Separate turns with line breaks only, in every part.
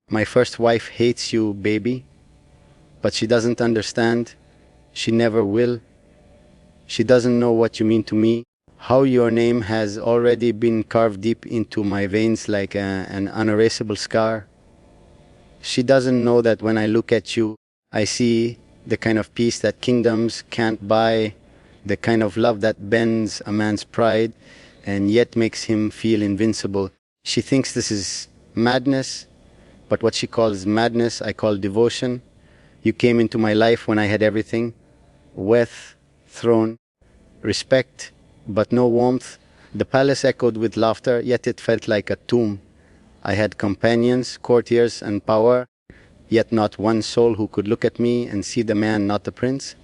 My first wife hates you, baby, but she doesn't understand. She never will. She doesn't know what you mean to me, how your name has already been carved deep into my veins like an unerasable scar. She doesn't know that when I look at you, I see the kind of peace that kingdoms can't buy, the kind of love that bends a man's pride and yet makes him feel invincible. She thinks this is madness, but what she calls madness, I call devotion. You came into my life when I had everything: wealth, throne, respect, but no warmth. The palace echoed with laughter, yet it felt like a tomb. I had companions, courtiers, and power, yet not one soul who could look at me and see the man, not the prince.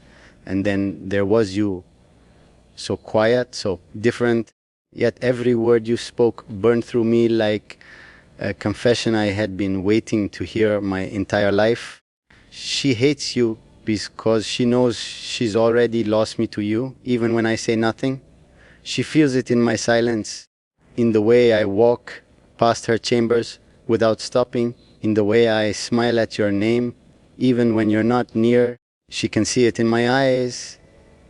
And then there was you, so quiet, so different, yet every word you spoke burned through me like a confession I had been waiting to hear my entire life. She hates you because she knows she's already lost me to you, even when I say nothing. She feels it in my silence, in the way I walk past her chambers without stopping, in the way I smile at your name, even when you're not near. She can see it in my eyes,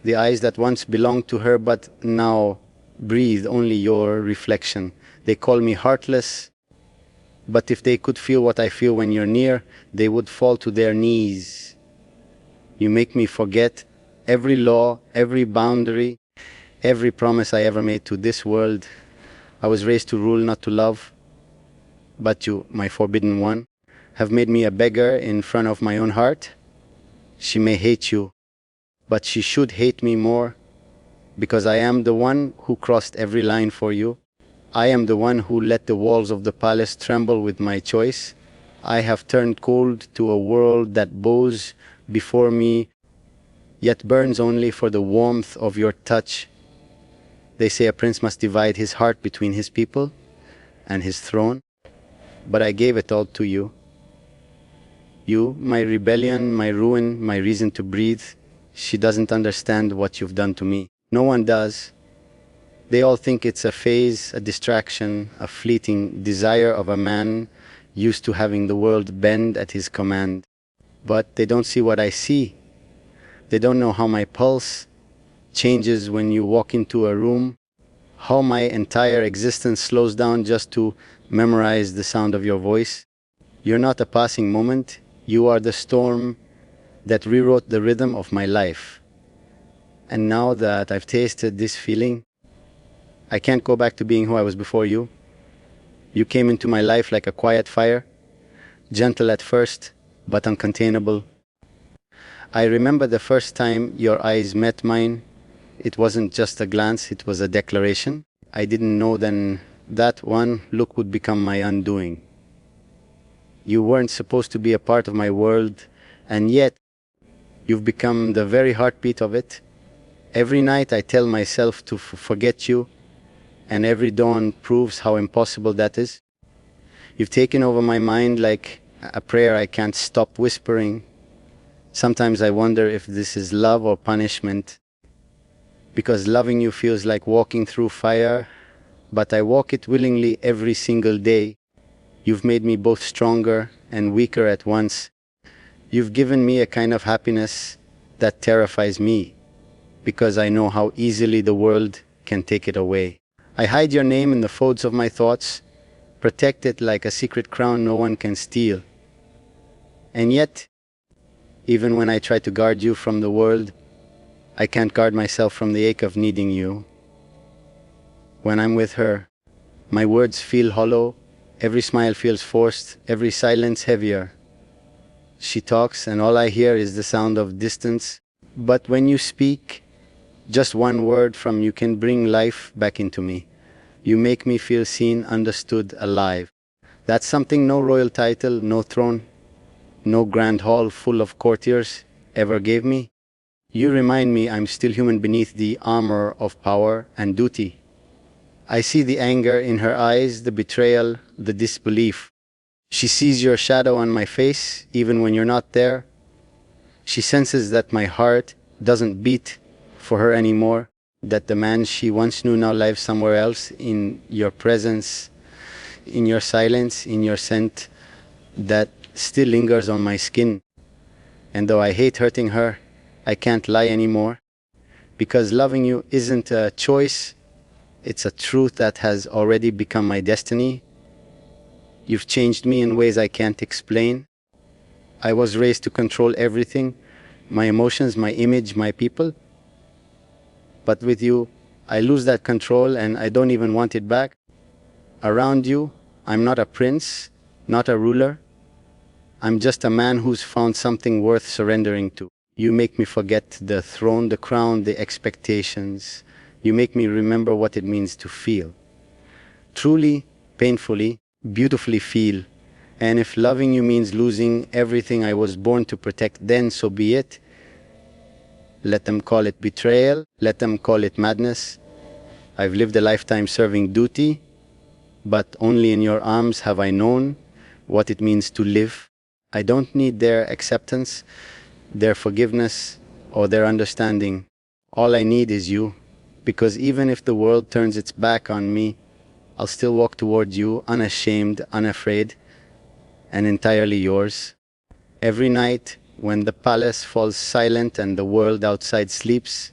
the eyes that once belonged to her but now breathe only your reflection. They call me heartless, but if they could feel what I feel when you're near, they would fall to their knees. You make me forget every law, every boundary, every promise I ever made to this world. I was raised to rule, not to love. But you, my forbidden one, have made me a beggar in front of my own heart. She may hate you, but she should hate me more, because I am the one who crossed every line for you. I am the one who let the walls of the palace tremble with my choice. I have turned cold to a world that bows before me, yet burns only for the warmth of your touch. They say a prince must divide his heart between his people and his throne, but I gave it all to you. You, my rebellion, my ruin, my reason to breathe. She doesn't understand what you've done to me. No one does. They all think it's a phase, a distraction, a fleeting desire of a man used to having the world bend at his command. But they don't see what I see. They don't know how my pulse changes when you walk into a room, how my entire existence slows down just to memorize the sound of your voice. You're not a passing moment. You are the storm that rewrote the rhythm of my life. And now that I've tasted this feeling, I can't go back to being who I was before you. You came into my life like a quiet fire, gentle at first, but uncontainable. I remember the first time your eyes met mine. It wasn't just a glance, it was a declaration. I didn't know then that one look would become my undoing. You weren't supposed to be a part of my world, and yet you've become the very heartbeat of it. Every night I tell myself to forget you, and every dawn proves how impossible that is. You've taken over my mind like a prayer I can't stop whispering. Sometimes I wonder if this is love or punishment, because loving you feels like walking through fire, but I walk it willingly every single day. You've made me both stronger and weaker at once. You've given me a kind of happiness that terrifies me, because I know how easily the world can take it away. I hide your name in the folds of my thoughts, protect it like a secret crown no one can steal. And yet, even when I try to guard you from the world, I can't guard myself from the ache of needing you. When I'm with her, my words feel hollow, every smile feels forced, every silence heavier. She talks and all I hear is the sound of distance. But when you speak, just one word from you can bring life back into me. You make me feel seen, understood, alive. That's something no royal title, no throne, no grand hall full of courtiers ever gave me. You remind me I'm still human beneath the armor of power and duty. I see the anger in her eyes, the betrayal, the disbelief. She sees your shadow on my face, even when you're not there. She senses that my heart doesn't beat for her anymore, that the man she once knew now lives somewhere else. In your presence, in your silence, in your scent, that still lingers on my skin. And though I hate hurting her, I can't lie anymore. Because loving you isn't a choice, it's a truth that has already become my destiny. You've changed me in ways I can't explain. I was raised to control everything, my emotions, my image, my people. But with you, I lose that control and I don't even want it back. Around you, I'm not a prince, not a ruler. I'm just a man who's found something worth surrendering to. You make me forget the throne, the crown, the expectations. You make me remember what it means to feel. Truly, painfully, beautifully feel. And if loving you means losing everything I was born to protect, then so be it. Let them call it betrayal. Let them call it madness. I've lived a lifetime serving duty, but only in your arms have I known what it means to live. I don't need their acceptance, their forgiveness, or their understanding. All I need is you, because even if the world turns its back on me, I'll still walk toward you, unashamed, unafraid, and entirely yours. Every night, when the palace falls silent and the world outside sleeps,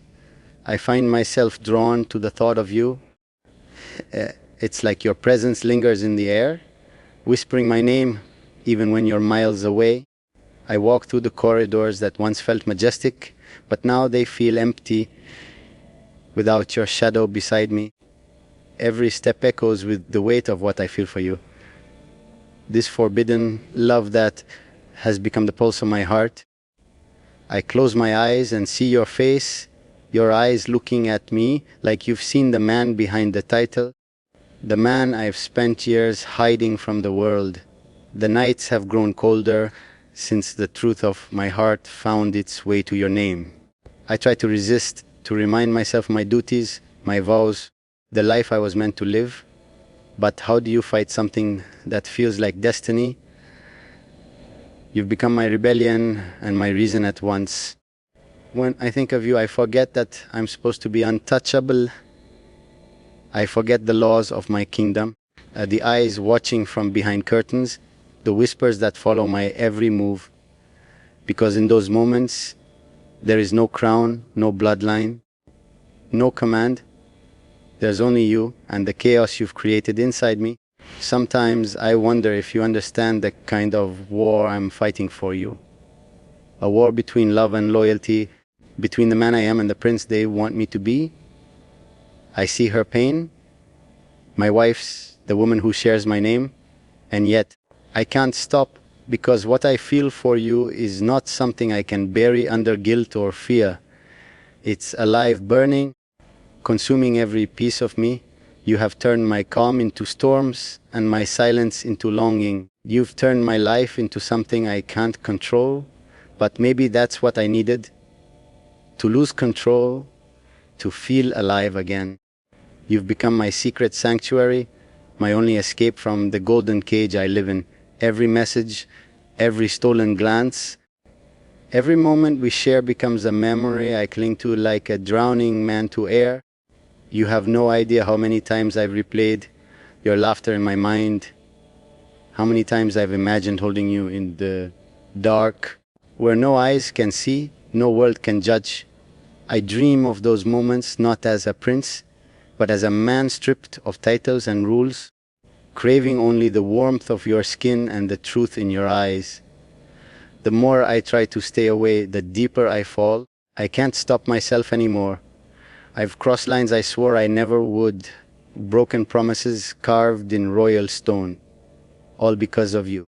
I find myself drawn to the thought of you. It's like your presence lingers in the air, whispering my name even when you're miles away. I walk through the corridors that once felt majestic, but now they feel empty without your shadow beside me. Every step echoes with the weight of what I feel for you. This forbidden love that has become the pulse of my heart. I close my eyes and see your face, your eyes looking at me like you've seen the man behind the title, the man I've spent years hiding from the world. The nights have grown colder since the truth of my heart found its way to your name. I try to resist, to remind myself my duties, my vows, the life I was meant to live. But how do you fight something that feels like destiny? You've become my rebellion and my reason at once. When I think of you, I forget that I'm supposed to be untouchable. I forget the laws of my kingdom, the eyes watching from behind curtains, the whispers that follow my every move. Because in those moments, there is no crown, no bloodline, no command. There's only you and the chaos you've created inside me. Sometimes I wonder if you understand the kind of war I'm fighting for you. A war between love and loyalty, between the man I am and the prince they want me to be. I see her pain. My wife's the woman who shares my name. And yet, I can't stop because what I feel for you is not something I can bury under guilt or fear. It's alive, burning, consuming every piece of me. You have turned my calm into storms and my silence into longing. You've turned my life into something I can't control, but maybe that's what I needed. To lose control, to feel alive again. You've become my secret sanctuary, my only escape from the golden cage I live in. Every message, every stolen glance, every moment we share becomes a memory I cling to like a drowning man to air. You have no idea how many times I've replayed your laughter in my mind, how many times I've imagined holding you in the dark, where no eyes can see, no world can judge. I dream of those moments not as a prince, but as a man stripped of titles and rules, craving only the warmth of your skin and the truth in your eyes. The more I try to stay away, the deeper I fall. I can't stop myself anymore. I've crossed lines I swore I never would, broken promises carved in royal stone, all because of you.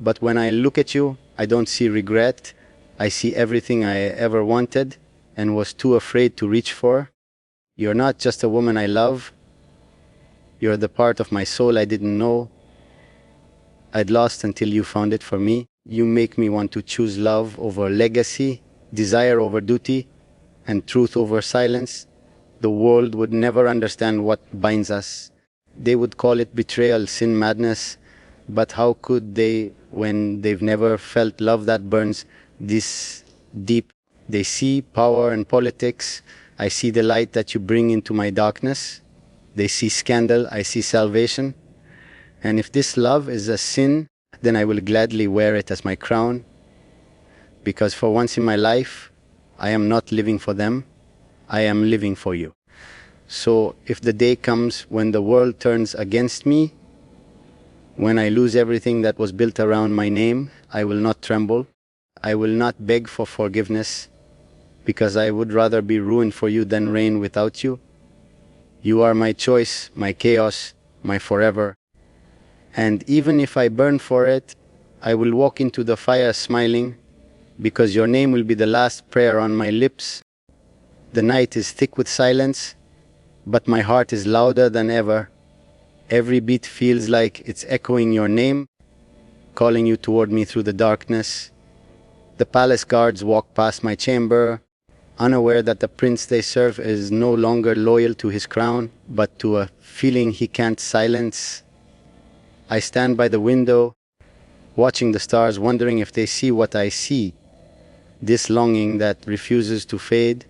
But when I look at you, I don't see regret. I see everything I ever wanted and was too afraid to reach for. You're not just a woman I love. You're the part of my soul I didn't know I'd lost until you found it for me. You make me want to choose love over legacy, desire over duty, and truth over silence. The world would never understand what binds us. They would call it betrayal, sin, madness. But how could they when they've never felt love that burns this deep? They see power and politics. I see the light that you bring into my darkness. They see scandal. I see salvation. And if this love is a sin, then I will gladly wear it as my crown, because for once in my life, I am not living for them, I am living for you. So if the day comes when the world turns against me, when I lose everything that was built around my name, I will not tremble. I will not beg for forgiveness, because I would rather be ruined for you than reign without you. You are my choice, my chaos, my forever. And even if I burn for it, I will walk into the fire smiling, because your name will be the last prayer on my lips. The night is thick with silence, but my heart is louder than ever. Every beat feels like it's echoing your name, calling you toward me through the darkness. The palace guards walk past my chamber, unaware that the prince they serve is no longer loyal to his crown, but to a feeling he can't silence. I stand by the window, watching the stars, wondering if they see what I see. This longing that refuses to fade.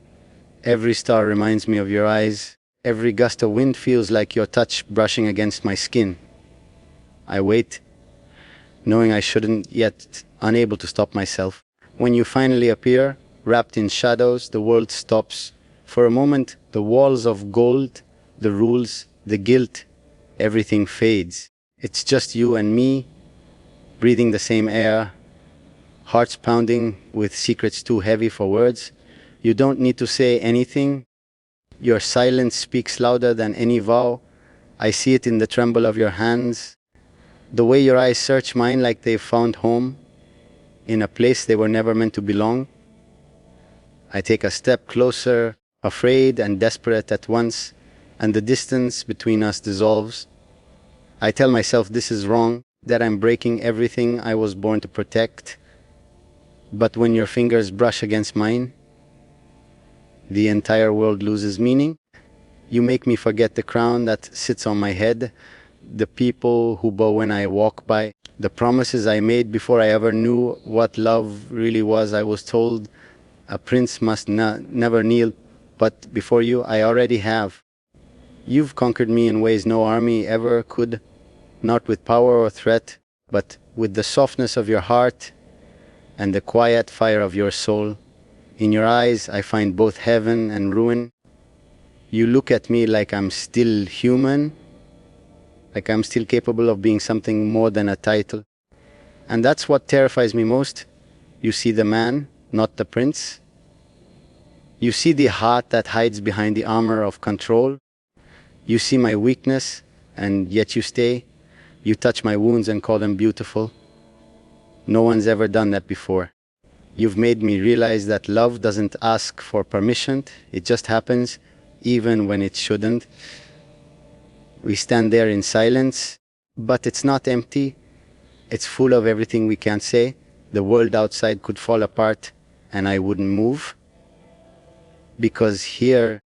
Every star reminds me of your eyes. Every gust of wind feels like your touch brushing against my skin. I wait, knowing I shouldn't, yet unable to stop myself. When you finally appear, wrapped in shadows, the world stops. For a moment, the walls of gold, the rules, the guilt, everything fades. It's just you and me, breathing the same air, hearts pounding with secrets too heavy for words. You don't need to say anything. Your silence speaks louder than any vow. I see it in the tremble of your hands, the way your eyes search mine like they've found home, in a place they were never meant to belong. I take a step closer, afraid and desperate at once, and the distance between us dissolves. I tell myself this is wrong, that I'm breaking everything I was born to protect. But when your fingers brush against mine, the entire world loses meaning. You make me forget the crown that sits on my head, the people who bow when I walk by, the promises I made before I ever knew what love really was. I was told a prince must never kneel, but before you I already have. You've conquered me in ways no army ever could, not with power or threat, but with the softness of your heart and the quiet fire of your soul. In your eyes I find both heaven and ruin. You look at me like I'm still human, like I'm still capable of being something more than a title. And that's what terrifies me most. You see the man, not the prince. You see the heart that hides behind the armor of control. You see my weakness, and yet you stay. You touch my wounds and call them beautiful. No one's ever done that before. You've made me realize that love doesn't ask for permission. It just happens, even when it shouldn't. We stand there in silence, but it's not empty. It's full of everything we can't say. The world outside could fall apart, and I wouldn't move. Because here,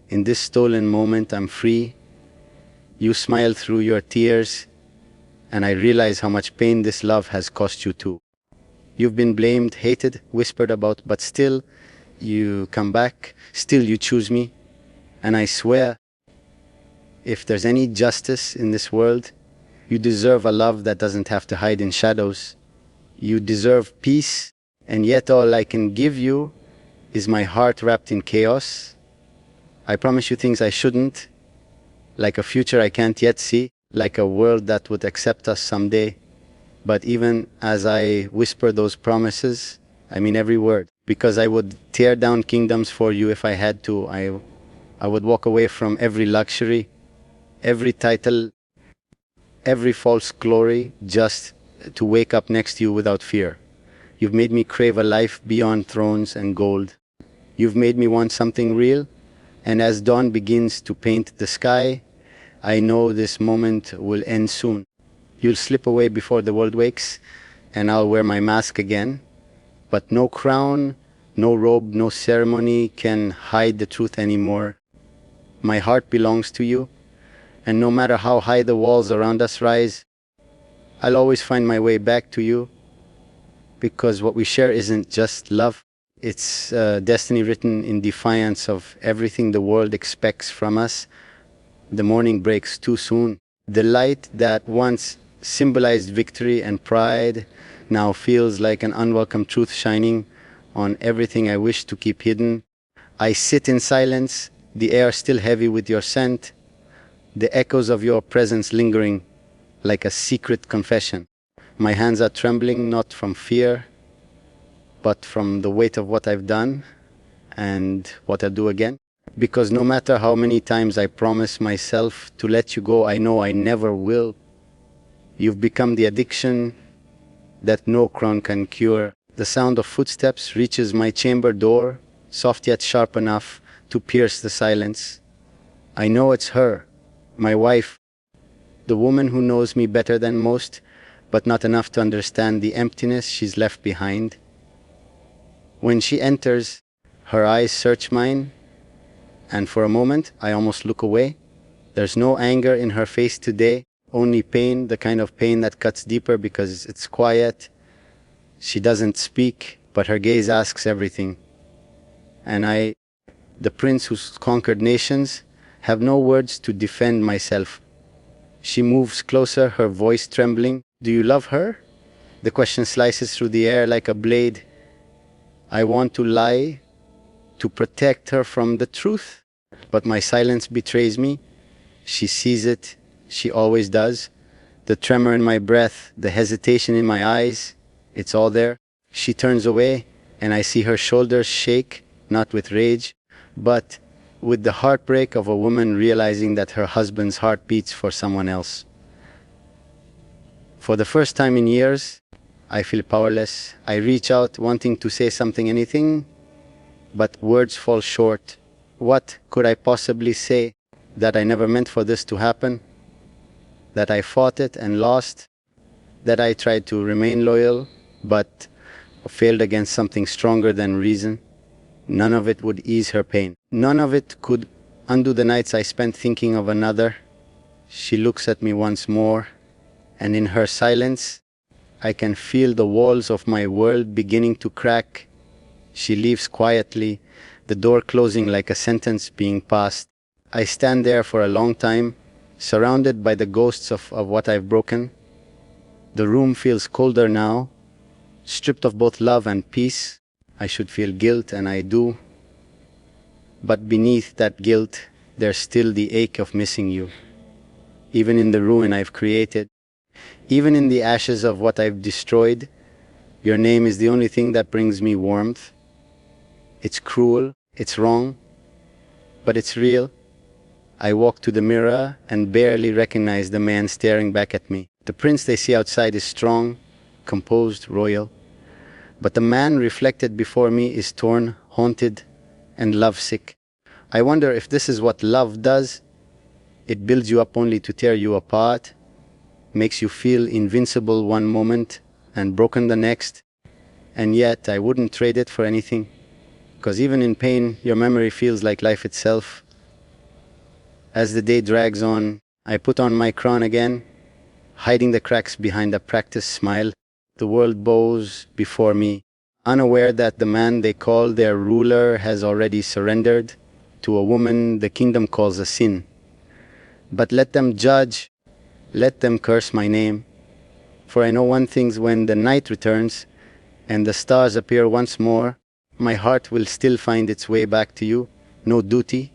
in this stolen moment, I'm free. You smile through your tears, and I realize how much pain this love has cost you too. You've been blamed, hated, whispered about, but still you come back, still you choose me. And I swear, if there's any justice in this world, you deserve a love that doesn't have to hide in shadows. You deserve peace, and yet all I can give you is my heart wrapped in chaos. I promise you things I shouldn't, like a future I can't yet see, like a world that would accept us someday. But even as I whisper those promises, I mean every word, because I would tear down kingdoms for you if I had to. I would walk away from every luxury, every title, every false glory, just to wake up next to you without fear. You've made me crave a life beyond thrones and gold. You've made me want something real, and as dawn begins to paint the sky, I know this moment will end soon. You'll slip away before the world wakes, and I'll wear my mask again. But no crown, no robe, no ceremony can hide the truth anymore. My heart belongs to you, and no matter how high the walls around us rise, I'll always find my way back to you, because what we share isn't just love. It's destiny written in defiance of everything the world expects from us. The morning breaks too soon. The light that once symbolized victory and pride now feels like an unwelcome truth shining on everything I wish to keep hidden. I sit in silence, the air still heavy with your scent, the echoes of your presence lingering like a secret confession. My hands are trembling not from fear, but from the weight of what I've done and what I'll do again. Because no matter how many times I promise myself to let you go, I know I never will. You've become the addiction that no crown can cure. The sound of footsteps reaches my chamber door, soft yet sharp enough to pierce the silence. I know it's her, my wife, the woman who knows me better than most, but not enough to understand the emptiness she's left behind. When she enters, her eyes search mine, and for a moment I almost look away. There's no anger in her face today, only pain, the kind of pain that cuts deeper because it's quiet. She doesn't speak, but her gaze asks everything. And I, the prince who's conquered nations, have no words to defend myself. She moves closer, her voice trembling. Do you love her? The question slices through the air like a blade. I want to lie, to protect her from the truth, but my silence betrays me. She sees it, she always does. The tremor in my breath, the hesitation in my eyes, it's all there. She turns away, and I see her shoulders shake, not with rage, but with the heartbreak of a woman realizing that her husband's heart beats for someone else. For the first time in years, I feel powerless. I reach out wanting to say something, anything, but words fall short. What could I possibly say? That I never meant for this to happen? That I fought it and lost? That I tried to remain loyal, but failed against something stronger than reason? None of it would ease her pain. None of it could undo the nights I spent thinking of another. She looks at me once more, and in her silence, I can feel the walls of my world beginning to crack. She leaves quietly, the door closing like a sentence being passed. I stand there for a long time, surrounded by the ghosts of what I've broken. The room feels colder now, stripped of both love and peace. I should feel guilt, and I do. But beneath that guilt, there's still the ache of missing you. Even in the ruin I've created, even in the ashes of what I've destroyed, your name is the only thing that brings me warmth. It's cruel, it's wrong, but it's real. I walk to the mirror and barely recognize the man staring back at me. The prince they see outside is strong, composed, royal. But the man reflected before me is torn, haunted, and lovesick. I wonder if this is what love does. It builds you up only to tear you apart, makes you feel invincible one moment and broken the next. And yet I wouldn't trade it for anything, because even in pain, your memory feels like life itself. As the day drags on, I put on my crown again, hiding the cracks behind a practiced smile. The world bows before me, unaware that the man they call their ruler has already surrendered to a woman the kingdom calls a sin. But let them judge, let them curse my name. For I know one thing: when the night returns and the stars appear once more, my heart will still find its way back to you. No duty,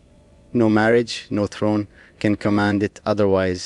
no marriage, no throne can command it otherwise.